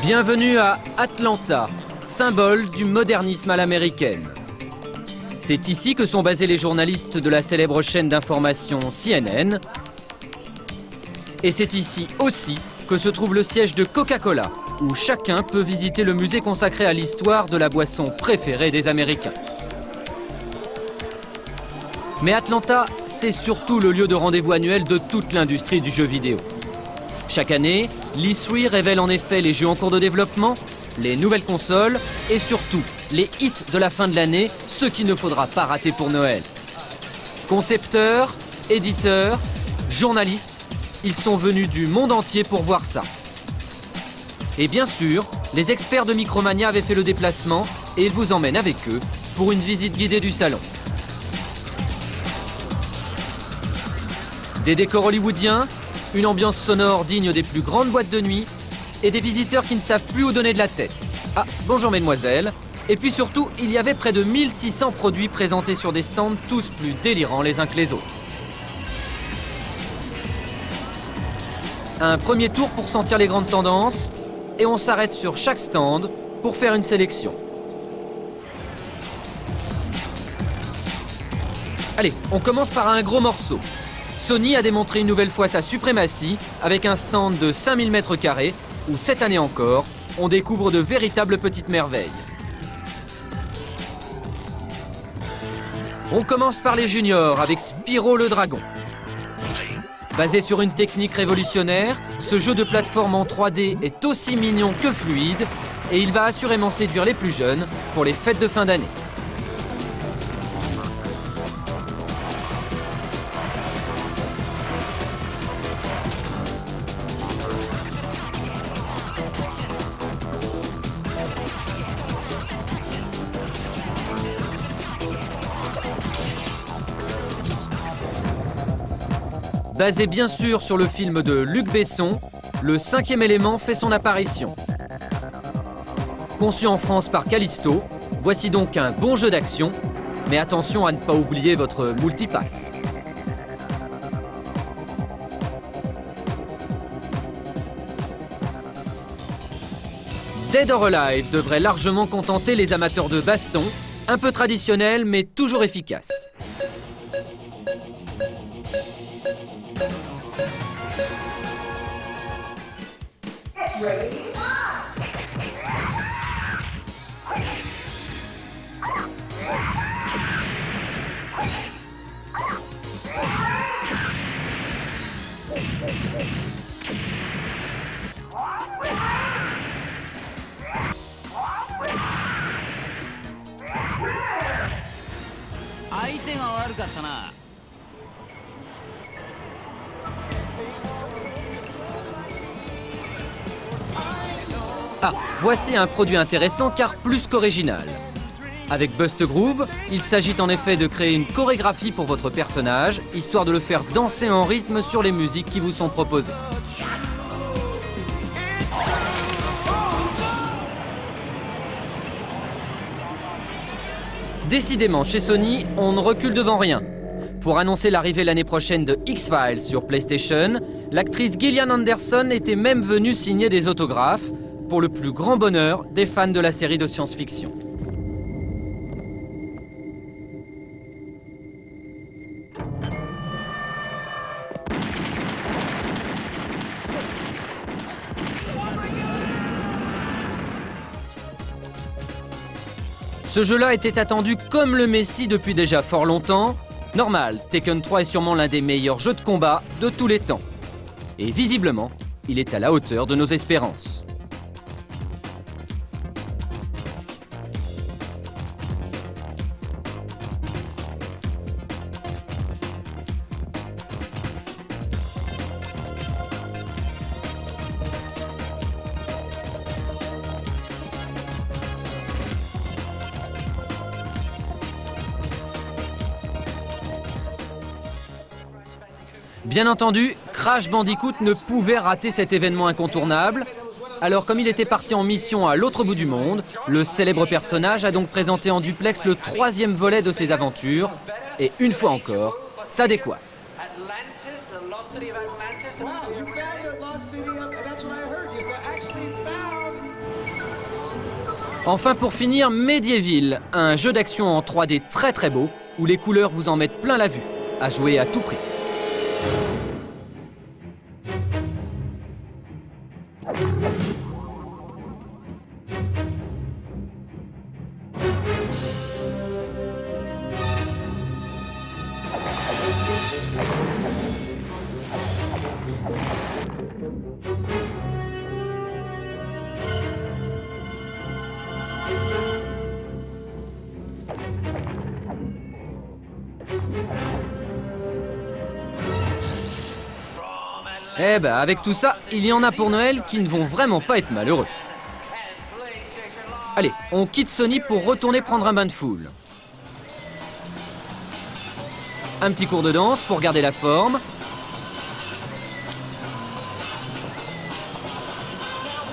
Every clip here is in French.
Bienvenue à Atlanta, symbole du modernisme à l'américaine. C'est ici que sont basés les journalistes de la célèbre chaîne d'information CNN. Et c'est ici aussi que se trouve le siège de Coca-Cola, où chacun peut visiter le musée consacré à l'histoire de la boisson préférée des Américains. Mais Atlanta, c'est surtout le lieu de rendez-vous annuel de toute l'industrie du jeu vidéo. Chaque année, l'E3 révèle en effet les jeux en cours de développement, les nouvelles consoles et surtout les hits de la fin de l'année, ceux qu'il ne faudra pas rater pour Noël. Concepteurs, éditeurs, journalistes, ils sont venus du monde entier pour voir ça. Et bien sûr, les experts de Micromania avaient fait le déplacement et ils vous emmènent avec eux pour une visite guidée du salon. Des décors hollywoodiens, une ambiance sonore digne des plus grandes boîtes de nuit et des visiteurs qui ne savent plus où donner de la tête. Ah, bonjour mesdemoiselles. Et puis surtout, il y avait près de 1600 produits présentés sur des stands, tous plus délirants les uns que les autres. Un premier tour pour sentir les grandes tendances et on s'arrête sur chaque stand pour faire une sélection. Allez, on commence par un gros morceau. Sony a démontré une nouvelle fois sa suprématie avec un stand de 5000 m² où cette année encore, on découvre de véritables petites merveilles. On commence par les juniors avec Spyro le Dragon. Basé sur une technique révolutionnaire, ce jeu de plateforme en 3D est aussi mignon que fluide et il va assurément séduire les plus jeunes pour les fêtes de fin d'année. Basé bien sûr sur le film de Luc Besson, le 5e élément fait son apparition. Conçu en France par Callisto, voici donc un bon jeu d'action, mais attention à ne pas oublier votre multipass. Dead or Alive devrait largement contenter les amateurs de baston, un peu traditionnel mais toujours efficace. Ah, voici un produit intéressant car plus qu'original. Avec Bust Groove, il s'agit en effet de créer une chorégraphie pour votre personnage, histoire de le faire danser en rythme sur les musiques qui vous sont proposées. Décidément, chez Sony, on ne recule devant rien. Pour annoncer l'arrivée l'année prochaine de X-Files sur PlayStation, l'actrice Gillian Anderson était même venue signer des autographes, pour le plus grand bonheur des fans de la série de science-fiction. Ce jeu-là était attendu comme le Messie depuis déjà fort longtemps. Normal, Tekken 3 est sûrement l'un des meilleurs jeux de combat de tous les temps. Et visiblement, il est à la hauteur de nos espérances. Bien entendu, Crash Bandicoot ne pouvait rater cet événement incontournable. Alors comme il était parti en mission à l'autre bout du monde, le célèbre personnage a donc présenté en duplex le 3e volet de ses aventures. Et une fois encore, ça décoiffe. Enfin pour finir, Medieval, un jeu d'action en 3D très beau, où les couleurs vous en mettent plein la vue, à jouer à tout prix. Eh ben, avec tout ça, il y en a pour Noël qui ne vont vraiment pas être malheureux. Allez, on quitte Sony pour retourner prendre un bain de foule. Un petit cours de danse pour garder la forme.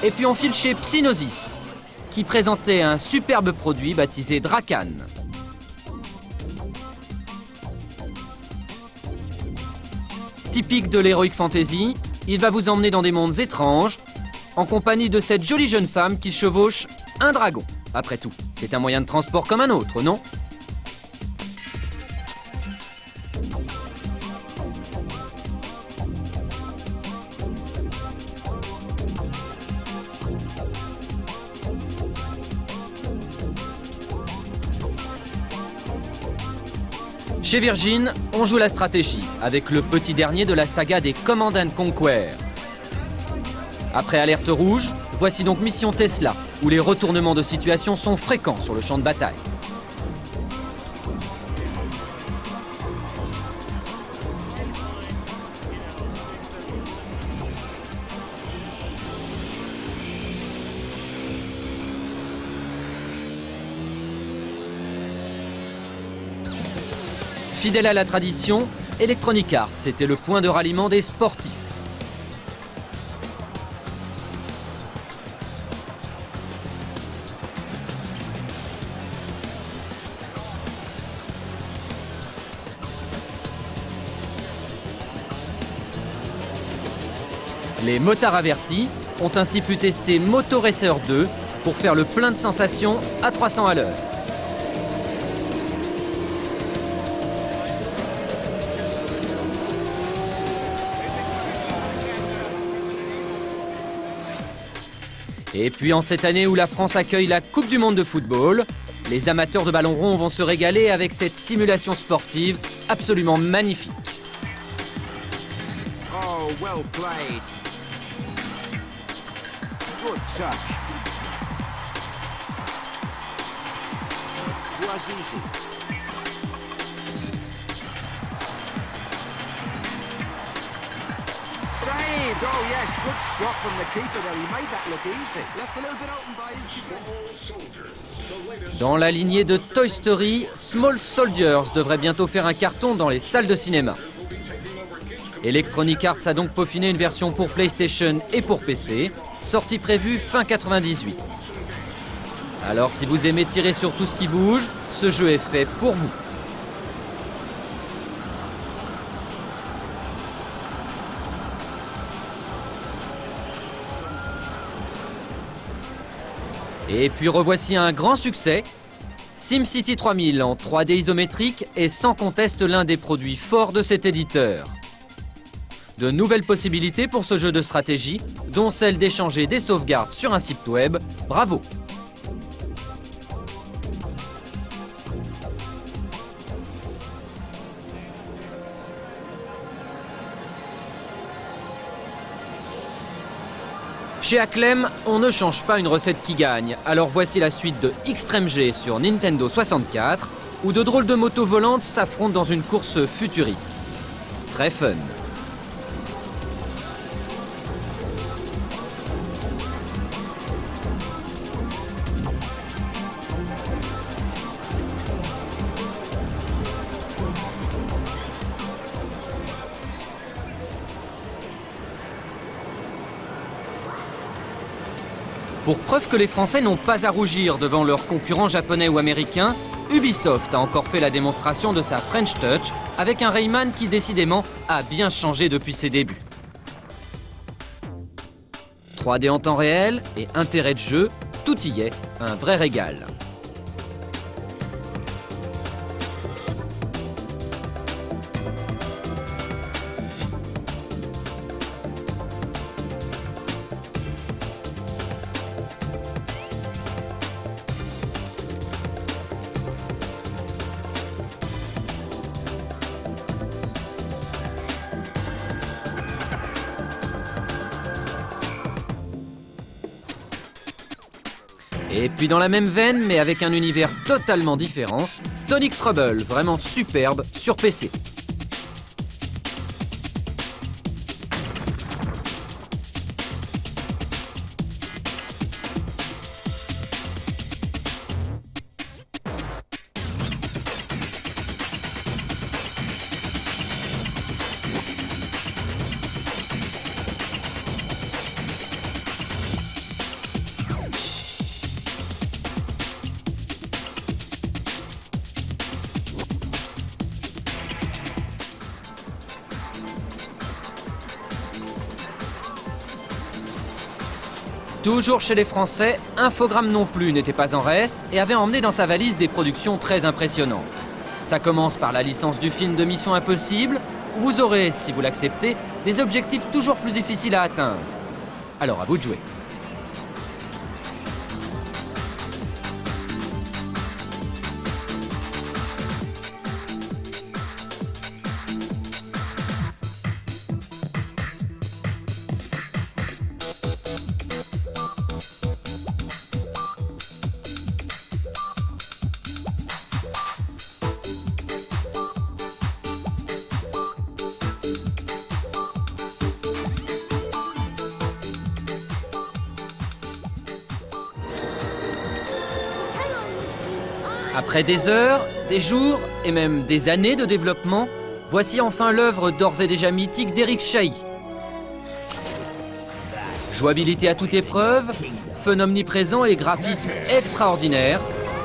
Et puis on file chez Psygnosis, qui présentait un superbe produit baptisé Drakan. Typique de l'heroic fantasy, il va vous emmener dans des mondes étranges, en compagnie de cette jolie jeune femme qui chevauche un dragon. Après tout, c'est un moyen de transport comme un autre, non ? Chez Virgin, on joue la stratégie, avec le petit dernier de la saga des Command & Conquer. Après Alerte Rouge, voici donc Mission Tesla, où les retournements de situation sont fréquents sur le champ de bataille. Fidèle à la tradition, Electronic Arts était le point de ralliement des sportifs. Les motards avertis ont ainsi pu tester Moto Racer 2 pour faire le plein de sensations à 300 à l'heure. Et puis en cette année où la France accueille la Coupe du Monde de football, les amateurs de ballon rond vont se régaler avec cette simulation sportive absolument magnifique. Oh, well played. Good touch. Was easy. Saved! Oh yes, good stop from the keeper there. He made that look easy. Left a little bit open by his defense. Dans la lignée de Toy Story, Small Soldiers devrait bientôt faire un carton dans les salles de cinéma. Electronic Arts a donc peaufiné une version pour PlayStation et pour PC, sortie prévue fin 98. Alors si vous aimez tirer sur tout ce qui bouge, ce jeu est fait pour vous. Et puis revoici un grand succès. SimCity 3000 en 3D isométrique est sans conteste l'un des produits forts de cet éditeur. De nouvelles possibilités pour ce jeu de stratégie, dont celle d'échanger des sauvegardes sur un site web. Bravo! Chez Acclaim, on ne change pas une recette qui gagne, alors voici la suite de Extreme G sur Nintendo 64, où de drôles de motos volantes s'affrontent dans une course futuriste. Très fun. Pour preuve que les Français n'ont pas à rougir devant leurs concurrents japonais ou américains, Ubisoft a encore fait la démonstration de sa French Touch avec un Rayman qui décidément a bien changé depuis ses débuts. 3D en temps réel et intérêt de jeu, tout y est un vrai régal. Et puis dans la même veine, mais avec un univers totalement différent, Tonic Trouble, vraiment superbe sur PC. Toujours chez les Français, Infogrames non plus n'était pas en reste et avait emmené dans sa valise des productions très impressionnantes. Ça commence par la licence du film de Mission Impossible, où vous aurez, si vous l'acceptez, des objectifs toujours plus difficiles à atteindre. Alors à vous de jouer. Après des heures, des jours et même des années de développement, voici enfin l'œuvre d'ores et déjà mythique d'Eric Chahi. Jouabilité à toute épreuve, fun omniprésent et graphisme extraordinaire,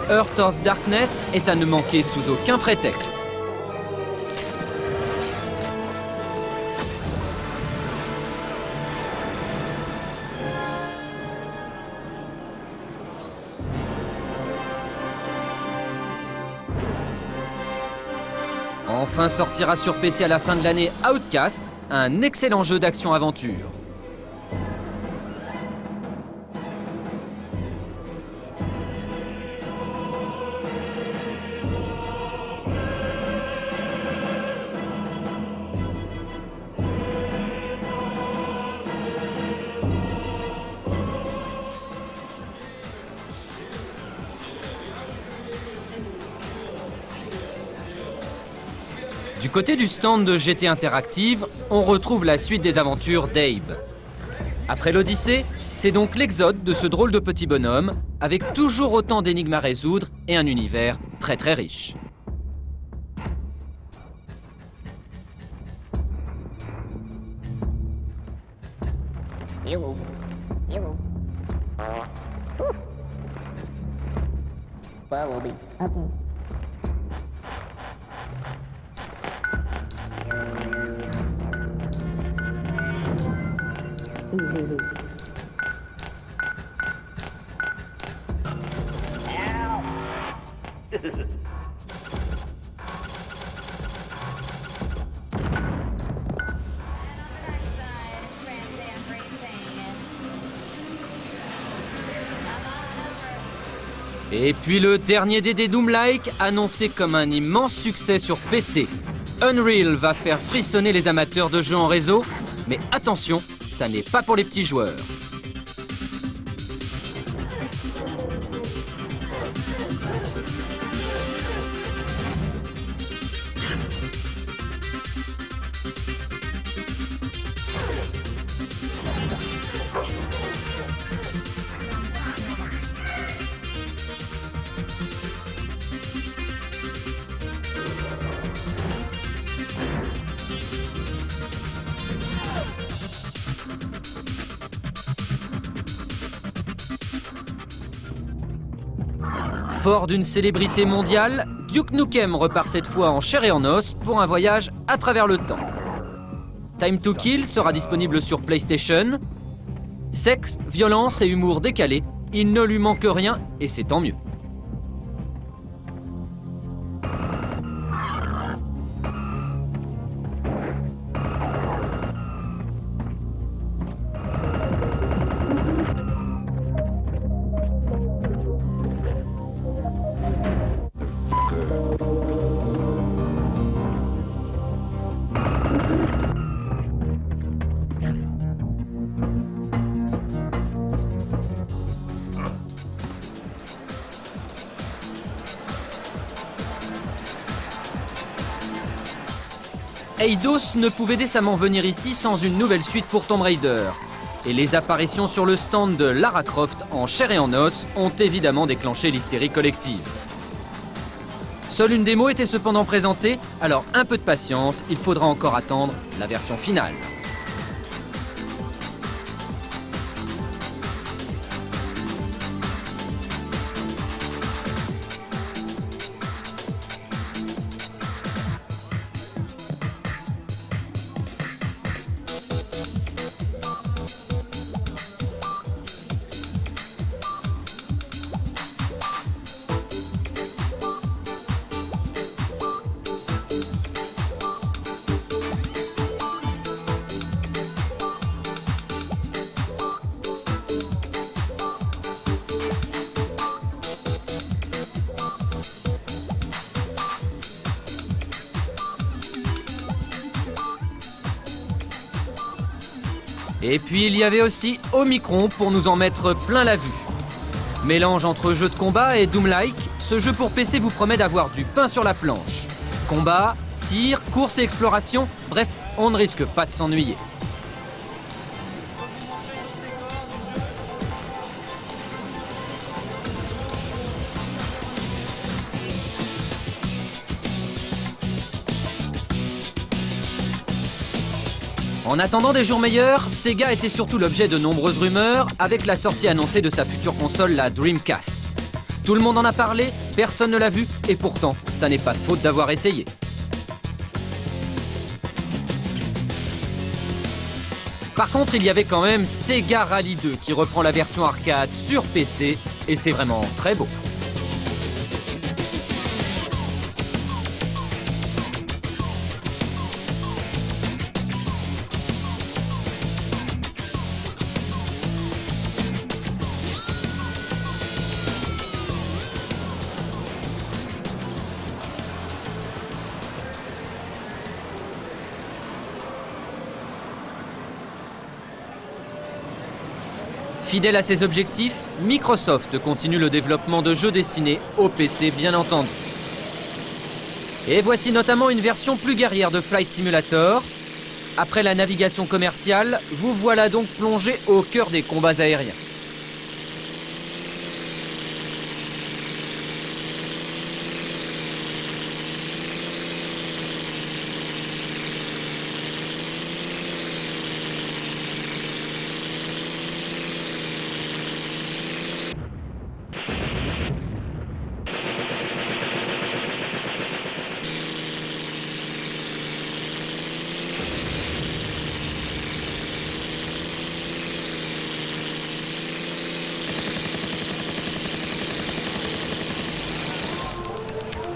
Heart of Darkness est à ne manquer sous aucun prétexte. Enfin sortira sur PC à la fin de l'année Outcast, un excellent jeu d'action-aventure. Du côté du stand de GT Interactive, on retrouve la suite des aventures d'Abe. Après l'Odyssée, c'est donc l'exode de ce drôle de petit bonhomme, avec toujours autant d'énigmes à résoudre et un univers très très riche. Et puis le dernier DD Doom-like, annoncé comme un immense succès sur PC. Unreal va faire frissonner les amateurs de jeux en réseau, mais attention, ça n'est pas pour les petits joueurs. Fort d'une célébrité mondiale, Duke Nukem repart cette fois en chair et en os pour un voyage à travers le temps. Time to Kill sera disponible sur PlayStation. Sexe, violence et humour décalé il ne lui manque rien et c'est tant mieux. Eidos ne pouvait décemment venir ici sans une nouvelle suite pour Tomb Raider. Et les apparitions sur le stand de Lara Croft en chair et en os ont évidemment déclenché l'hystérie collective. Seule une démo était cependant présentée, alors un peu de patience, il faudra encore attendre la version finale. Et puis il y avait aussi Omicron pour nous en mettre plein la vue. Mélange entre jeu de combat et Doom-like, ce jeu pour PC vous promet d'avoir du pain sur la planche. Combat, tir, course et exploration, bref, on ne risque pas de s'ennuyer. En attendant des jours meilleurs, Sega était surtout l'objet de nombreuses rumeurs avec la sortie annoncée de sa future console, la Dreamcast. Tout le monde en a parlé, personne ne l'a vu, et pourtant, ça n'est pas de faute d'avoir essayé. Par contre, il y avait quand même Sega Rally 2 qui reprend la version arcade sur PC, et c'est vraiment très beau. Fidèle à ses objectifs, Microsoft continue le développement de jeux destinés au PC bien entendu. Et voici notamment une version plus guerrière de Flight Simulator. Après la navigation commerciale, vous voilà donc plongé au cœur des combats aériens.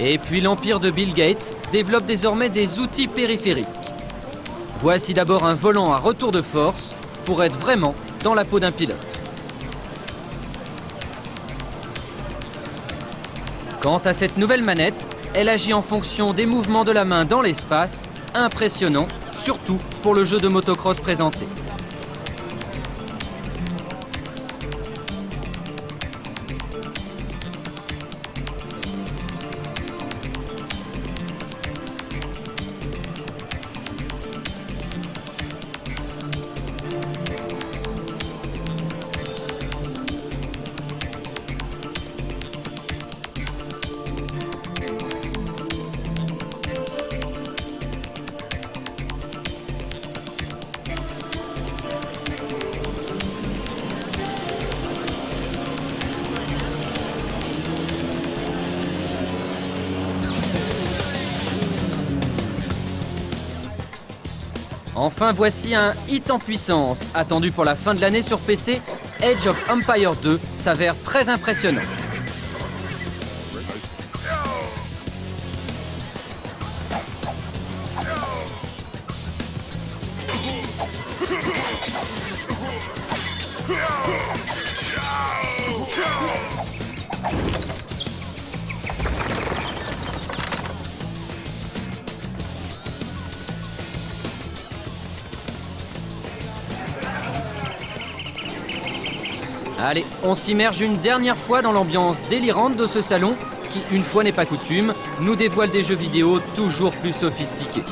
Et puis l'empire de Bill Gates développe désormais des outils périphériques. Voici d'abord un volant à retour de force pour être vraiment dans la peau d'un pilote. Quant à cette nouvelle manette, elle agit en fonction des mouvements de la main dans l'espace, impressionnant, surtout pour le jeu de motocross présenté. Enfin, voici un hit en puissance, attendu pour la fin de l'année sur PC, Age of Empires 2 s'avère très impressionnant. Allez, on s'immerge une dernière fois dans l'ambiance délirante de ce salon qui, une fois n'est pas coutume, nous dévoile des jeux vidéo toujours plus sophistiqués.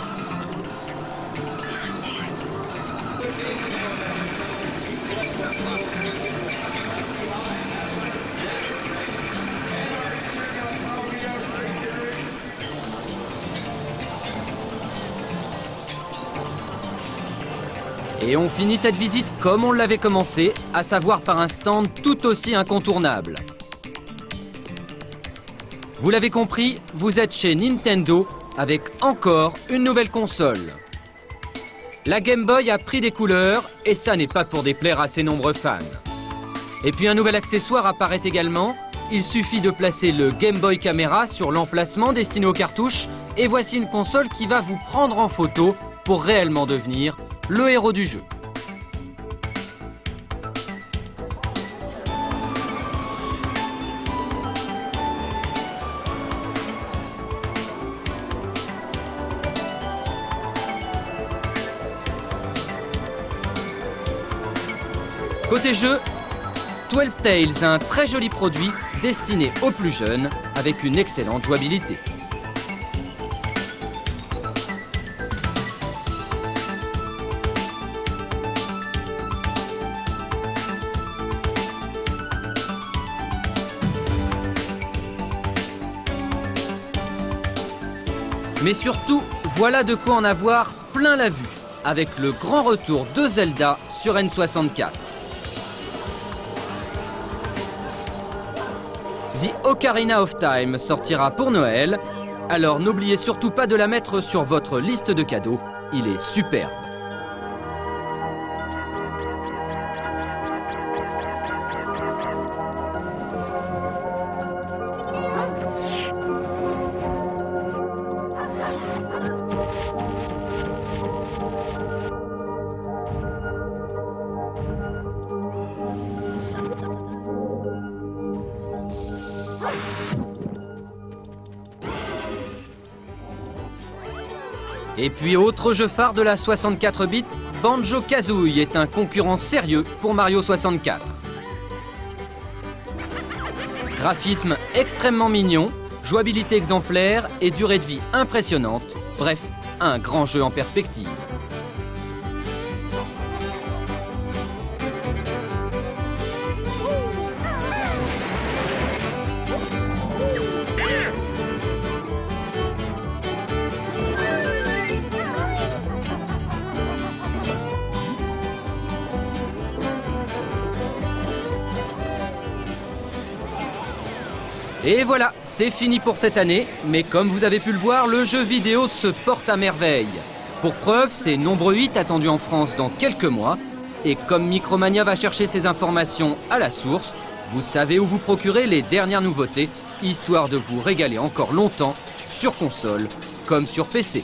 Et on finit cette visite comme on l'avait commencé, à savoir par un stand tout aussi incontournable. Vous l'avez compris, vous êtes chez Nintendo avec encore une nouvelle console. La Game Boy a pris des couleurs et ça n'est pas pour déplaire à ses nombreux fans. Et puis un nouvel accessoire apparaît également. Il suffit de placer le Game Boy Camera sur l'emplacement destiné aux cartouches et voici une console qui va vous prendre en photo pour réellement devenir le héros du jeu. Côté jeu, 12 Tales, un très joli produit destiné aux plus jeunes avec une excellente jouabilité. Mais surtout, voilà de quoi en avoir plein la vue, avec le grand retour de Zelda sur N64. The Ocarina of Time sortira pour Noël, alors n'oubliez surtout pas de la mettre sur votre liste de cadeaux, il est superbe. Et puis autre jeu phare de la 64 bits, Banjo-Kazooie est un concurrent sérieux pour Mario 64. Graphisme extrêmement mignon, jouabilité exemplaire et durée de vie impressionnante, bref, un grand jeu en perspective. Et voilà, c'est fini pour cette année, mais comme vous avez pu le voir, le jeu vidéo se porte à merveille. Pour preuve, ces nombreux hits attendus en France dans quelques mois. Et comme Micromania va chercher ces informations à la source, vous savez où vous procurer les dernières nouveautés, histoire de vous régaler encore longtemps sur console comme sur PC.